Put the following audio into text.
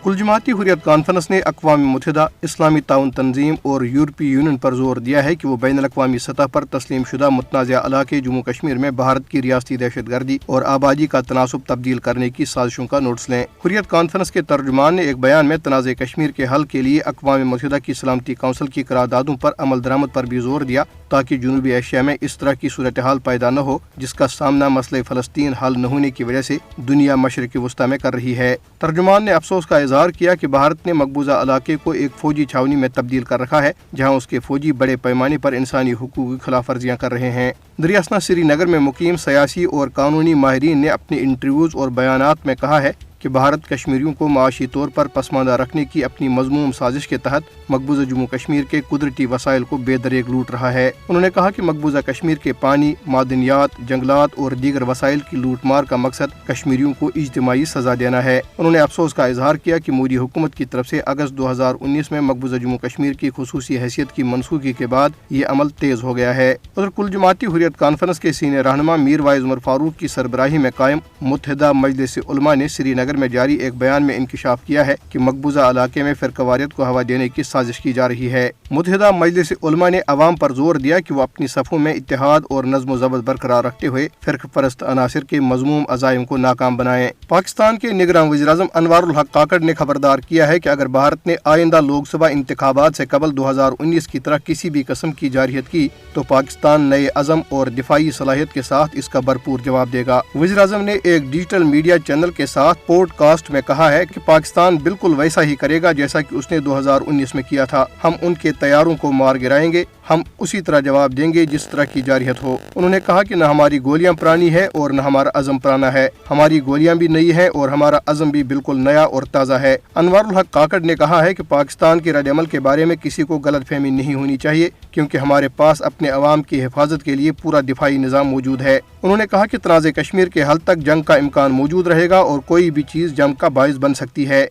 کل جماعتی حریت کانفرنس نے اقوام متحدہ، اسلامی تعاون تنظیم اور یورپی یونین پر زور دیا ہے کہ وہ بین الاقوامی سطح پر تسلیم شدہ متنازع علاقے جموں کشمیر میں بھارت کی ریاستی دہشت گردی اور آبادی کا تناسب تبدیل کرنے کی سازشوں کا نوٹس لیں۔ حریت کانفرنس کے ترجمان نے ایک بیان میں تنازع کشمیر کے حل کے لیے اقوام متحدہ کی سلامتی کونسل کی قراردادوں پر عمل درآمد پر بھی زور دیا تاکہ جنوبی ایشیا میں اس طرح کی صورتحال پیدا نہ ہو جس کا سامنا مسئلہ فلسطین حل نہ ہونے کی وجہ سے دنیا مشرق وسطیٰ میں کر رہی ہے۔ ترجمان نے افسوس کا اظہار کیا کہ بھارت نے مقبوضہ علاقے کو ایک فوجی چھاونی میں تبدیل کر رکھا ہے جہاں اس کے فوجی بڑے پیمانے پر انسانی حقوق کی خلاف ورزیاں کر رہے ہیں۔ دریاسنا سری نگر میں مقیم سیاسی اور قانونی ماہرین نے اپنے انٹرویوز اور بیانات میں کہا ہے کہ بھارت کشمیریوں کو معاشی طور پر پسماندہ رکھنے کی اپنی مذموم سازش کے تحت مقبوضہ جموں کشمیر کے قدرتی وسائل کو بے دریغ لوٹ رہا ہے۔ انہوں نے کہا کہ مقبوضہ کشمیر کے پانی، معدنیات، جنگلات اور دیگر وسائل کی لوٹ مار کا مقصد کشمیریوں کو اجتماعی سزا دینا ہے۔ انہوں نے افسوس کا اظہار کیا کہ مودی حکومت کی طرف سے اگست 2019 میں مقبوضہ جموں کشمیر کی خصوصی حیثیت کی منسوخی کے بعد یہ عمل تیز ہو گیا ہے۔ ادھر کل جماعتی حریت کانفرنس کے سینئر رہنما میر وائز عمر فاروق کی سربراہی میں قائم متحدہ مجلس علماء نے سری نگر میں جاری ایک بیان میں انکشاف کیا ہے کہ مقبوضہ علاقے میں فرقہ واریت کو ہوا دینے کی سازش کی جا رہی ہے۔ متحدہ مجلس علماء نے عوام پر زور دیا کہ وہ اپنی صفوں میں اتحاد اور نظم و ضبط برقرار رکھتے ہوئے فرقہ پرست عناصر کے مذموم عزائم کو ناکام بنائیں۔ پاکستان کے نگراں وزیر اعظم انوار الحق کاکڑ نے خبردار کیا ہے کہ اگر بھارت نے آئندہ لوک سبھا انتخابات سے قبل 2019 کی طرح کسی بھی قسم کی جارحیت کی تو پاکستان نئے عزم اور دفاعی صلاحیت کے ساتھ اس کا بھرپور جواب دے گا۔ وزیر اعظم نے ایک ڈیجیٹل میڈیا چینل کے ساتھ پوڈ کاسٹ میں کہا ہے کہ پاکستان بالکل ویسا ہی کرے گا جیسا کہ اس نے 2019 میں کیا تھا۔ ہم ان کے طیاروں کو مار گرائیں گے، ہم اسی طرح جواب دیں گے جس طرح کی جارحیت ہو۔ انہوں نے کہا کہ نہ ہماری گولیاں پرانی ہے اور نہ ہمارا عزم پرانا ہے، ہماری گولیاں بھی نئی ہیں اور ہمارا عزم بھی بالکل نیا اور تازہ ہے۔ انوار الحق کاکڑ نے کہا ہے کہ پاکستان کے رد عمل کے بارے میں کسی کو غلط فہمی نہیں ہونی چاہیے کیونکہ ہمارے پاس اپنے عوام کی حفاظت کے لیے پورا دفاعی نظام موجود ہے۔ انہوں نے کہا کہ تنازع کشمیر کے حل تک جنگ کا امکان موجود رہے گا اور کوئی بھی چیز جنگ کا باعث بن سکتی ہے۔